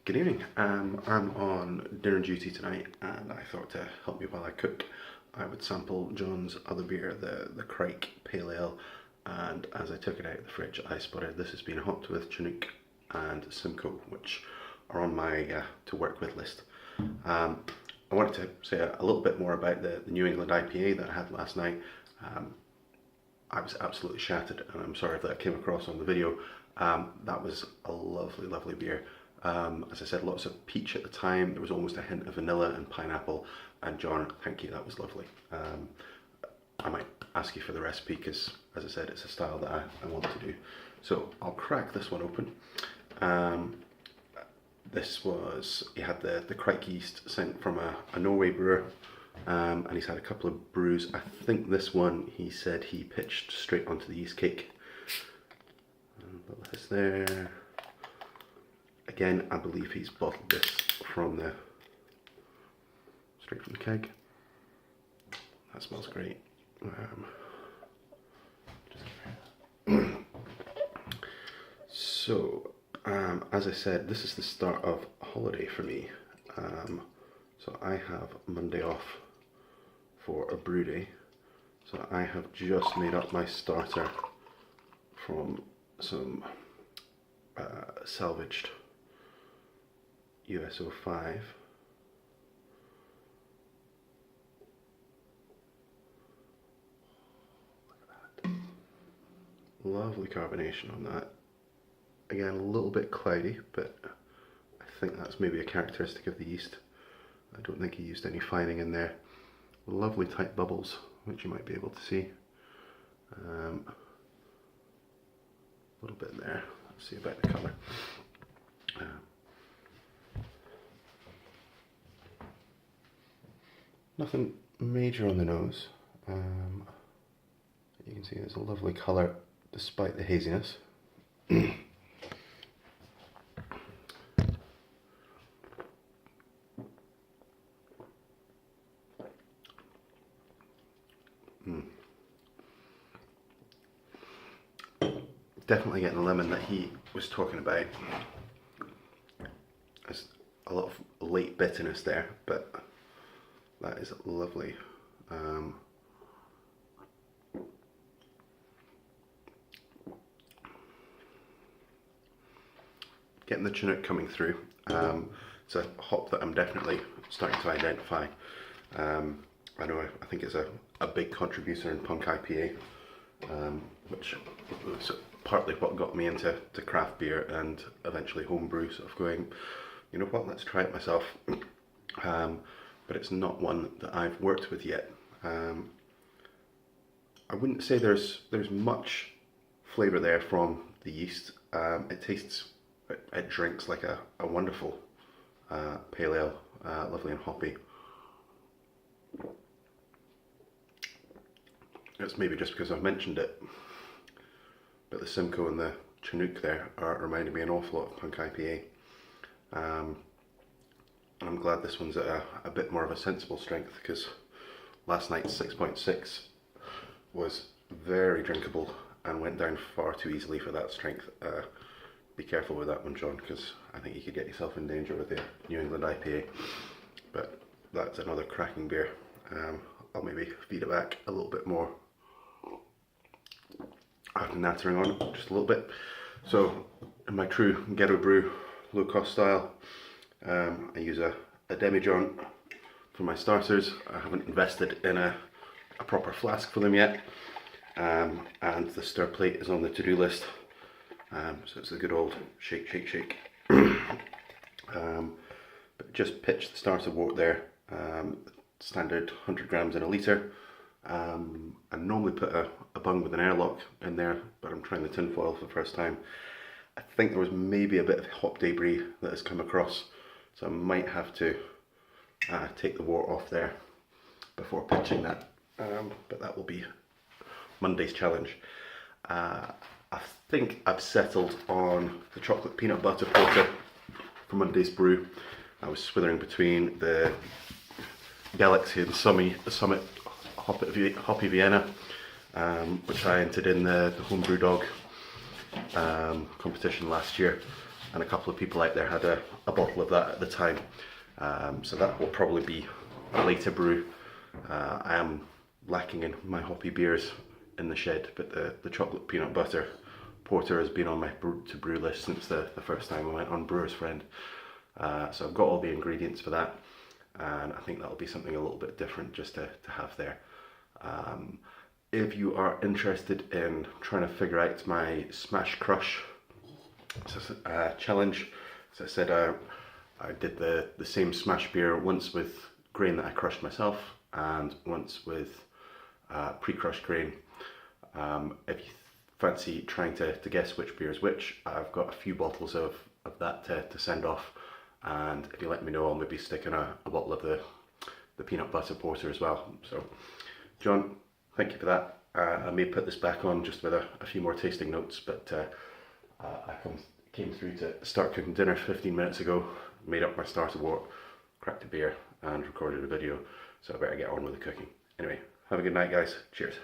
Good evening. I'm on dinner duty tonight, and I thought to help me while I cook, I would sample John's other beer, the Kviek Pale Ale, and as I took it out of the fridge, I spotted this has been hopped with Chinook and Simcoe, which are on my to work with list. I wanted to say a little bit more about the New England IPA that I had last night. I was absolutely shattered, and I'm sorry if that came across on the video. That was a lovely, lovely beer. As I said, lots of peach at the time. There was almost a hint of vanilla and pineapple. And John, thank you, that was lovely. I might ask you for the recipe because, as I said, it's a style that I want to do. So I'll crack this one open. This was, he had the Kviek yeast sent from a Norway brewer. And he's had a couple of brews. I think this one, he said he pitched straight onto the yeast cake. Put this there. Again, I believe he's bottled this from straight from the keg. That smells great. So, as I said, this is the start of a holiday for me. So I have Monday off for a brew day. So I have just made up my starter from some salvaged USO 5. Look at that. Lovely carbonation on that. Again, a little bit cloudy, but I think that's maybe a characteristic of the yeast. I don't think he used any fining in there. Lovely tight bubbles, which you might be able to see. A little bit there. Let's see about the colour. Nothing major on the nose. You can see there's a lovely colour despite the haziness. Definitely getting the lemon that he was talking about. There's a lot of late bitterness there, but that is lovely. Getting the Chinook coming through. It's a hop that I'm definitely starting to identify. I know I think it's a big contributor in Punk IPA, which was partly what got me into craft beer and eventually homebrew, sort of going, you know what, let's try it myself. But it's not one that I've worked with yet. I wouldn't say there's much flavour there from the yeast. It drinks like a wonderful pale ale, lovely and hoppy. It's maybe just because I've mentioned it, but the Simcoe and the Chinook there are reminding me an awful lot of Punk IPA. And I'm glad this one's at a bit more of a sensible strength, because last night's 6.6 was very drinkable and went down far too easily for that strength. Be careful with that one, John, because I think you could get yourself in danger with the New England IPA. But that's another cracking beer. I'll maybe feed it back a little bit more after nattering on it just a little bit. So in my true ghetto brew, low cost style, I use a demijohn for my starters. I haven't invested in a proper flask for them yet, and the stir plate is on the to-do list. So it's a good old shake, shake, shake. But just pitch the starter wort there, standard 100 grams in a litre. I normally put a bung with an airlock in there, but I'm trying the tin foil for the first time. I think there was maybe a bit of hop debris that has come across, so I might have to take the wort off there before pitching that, but that will be Monday's challenge. I think I've settled on the chocolate peanut butter porter for Monday's brew. I was swithering between the Galaxy and Summit Hoppy Vienna, which I entered in the Homebrew Dog competition last year. and a couple of people out there had a bottle of that at the time. So that will probably be a later brew. I am lacking in my hoppy beers in the shed, but the chocolate peanut butter porter has been on my to brew list since the first time I went on Brewer's Friend. So I've got all the ingredients for that, and I think that'll be something a little bit different just to have there. If you are interested in trying to figure out my smash crush challenge, as I said, I did the same smash beer once with grain that I crushed myself and once with pre-crushed grain. If you fancy trying to guess which beer is which, I've got a few bottles of that to send off, and if you let me know, I'll maybe stick in a bottle of the peanut butter porter as well. So John, thank you for that. I may put this back on just with a few more tasting notes, but I came through to start cooking dinner 15 minutes ago, made up my starter wort, cracked a beer and recorded a video, so I better get on with the cooking. Anyway, have a good night guys, cheers.